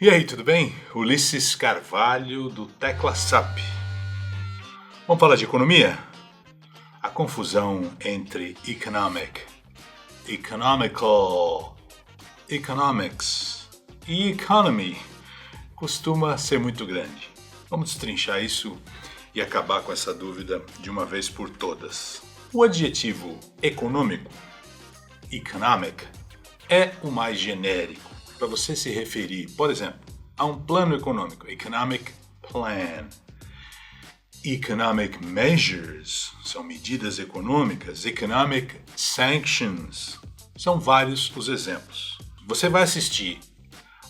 E aí, tudo bem? Ulisses Carvalho, do Tecla SAP. Vamos falar de economia? A confusão entre economical, economics e economy costuma ser muito grande. Vamos destrinchar isso e acabar com essa dúvida de uma vez por todas. O adjetivo econômico, economic, é o mais genérico para você se referir, por exemplo, a um plano econômico, economic plan. Economic measures são medidas econômicas, economic sanctions são vários os exemplos. Você vai assistir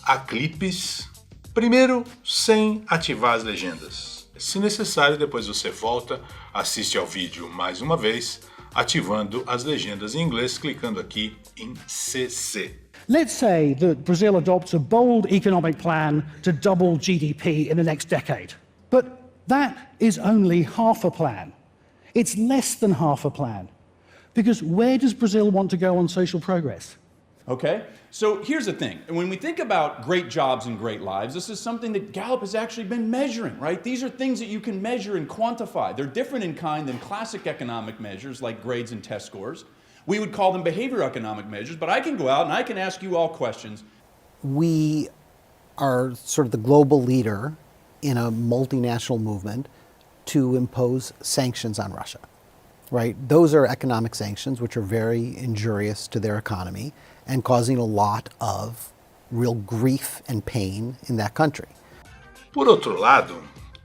a clipes, primeiro sem ativar as legendas. Se necessário, depois você volta, assiste ao vídeo mais uma vez, ativando as legendas em inglês, clicando aqui em CC. Let's say that Brazil adopts a bold economic plan to double GDP in the next decade. But that is only half a plan. It's less than half a plan. Because where does Brazil want to go on social progress? Okay, so here's the thing. When we think about great jobs and great lives, this is something that Gallup has actually been measuring, right? These are things that you can measure and quantify. They're different in kind than classic economic measures like grades and test scores. We would call them behavioral economic measures, but I can go out and I can ask you all questions. We are sort of the global leader in a multinational movement to impose sanctions on Russia, right? Those are economic sanctions which are very injurious to their economy and causing a lot of real grief and pain in that country. Por outro lado,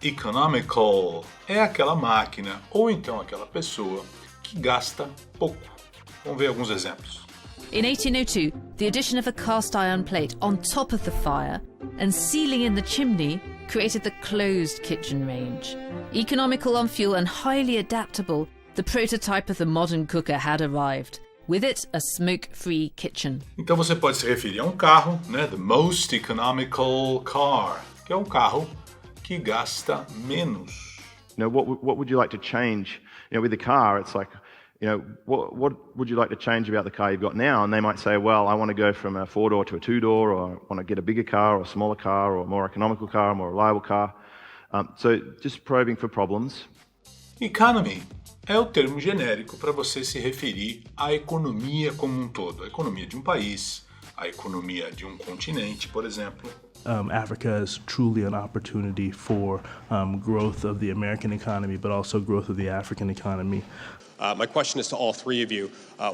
economical é aquela máquina ou então aquela pessoa que gasta pouco. Vamos ver alguns exemplos. In 1802, the addition of a cast iron plate on top of the fire and sealing in the chimney created the closed kitchen range. Economical on fuel and highly adaptable, the prototype of the modern cooker had arrived. With it, a smoke-free kitchen. Então você pode se referir a um carro, né? The most economical car, que é um carro que gasta menos. You know, what would you like to change? You know, with the car, it's like, you know, what would you like to change about the car you've got now? And they might say, well, I want to go from a four-door to a two-door, or I want to get a bigger car or a smaller car or a more economical car, a more reliable car. So just probing for problems. Economy é o termo genérico para você se referir à economia como um todo. A economia de um país, a economia de um continente, por exemplo. Africa is truly an opportunity for growth of the American economy, but also growth of the African economy. My question is to all three of you.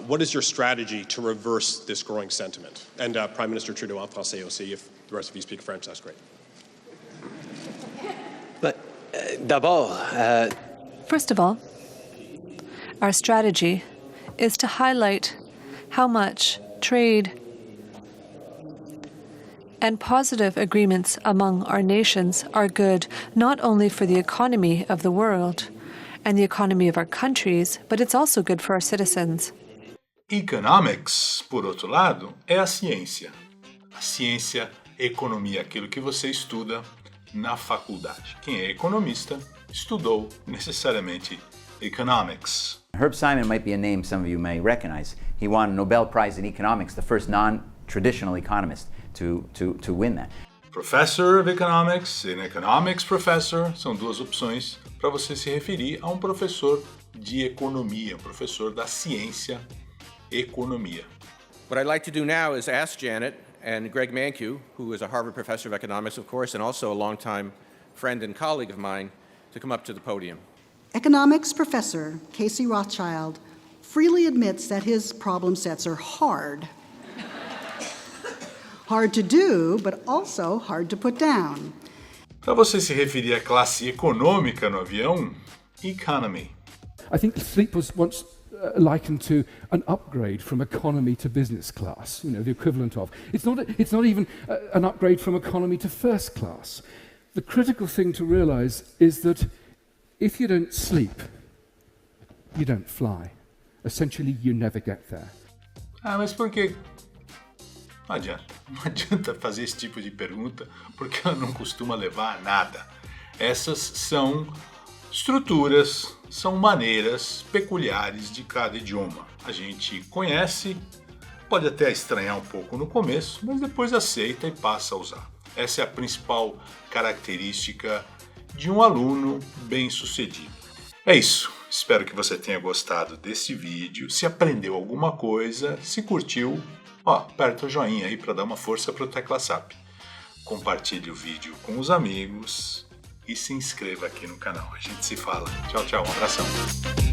What is your strategy to reverse this growing sentiment? And Prime Minister Trudeau en français aussi. If the rest of you speak French, that's great. But d'abord, First of all, our strategy is to highlight how much trade and positive agreements among our nations are good not only for the economy of the world and the economy of our countries, but it's also good for our citizens. Economics, por outro lado, é a ciência. A ciência, economia, aquilo que você estuda na faculdade. Quem é economista estudou necessariamente economics. Herb Simon might be a name some of you may recognize. He won a Nobel Prize in Economics, the first non-traditional economist to win that. Professor of Economics e Economics Professor são duas opções para você se referir a um professor de economia, um professor da ciência economia. What I'd like to do now is ask Janet and Greg Mankiw, who is a Harvard professor of economics, of course, and also a longtime friend and colleague of mine, to come up to the podium. Economics professor Casey Rothschild freely admits that his problem sets are hard. Hard to do, but also hard to put down. Para você se referir à classe econômica no avião, economy. I think sleep was once likened to an upgrade from economy to business class, you know, the equivalent of. It's not even an upgrade from economy to first class. The critical thing to realize is that if you don't sleep, you don't fly. Essentially, you never get there. Mas por que? Não adianta fazer esse tipo de pergunta, porque ela não costuma levar a nada. Essas são estruturas, são maneiras peculiares de cada idioma. A gente conhece, pode até estranhar um pouco no começo, mas depois aceita e passa a usar. Essa é a principal característica de um aluno bem-sucedido. É isso. Espero que você tenha gostado desse vídeo. Se aprendeu alguma coisa, se curtiu, aperta o joinha aí para dar uma força para o Tecla SAP. Compartilhe o vídeo com os amigos e se inscreva aqui no canal. A gente se fala. Tchau, tchau. Um abração.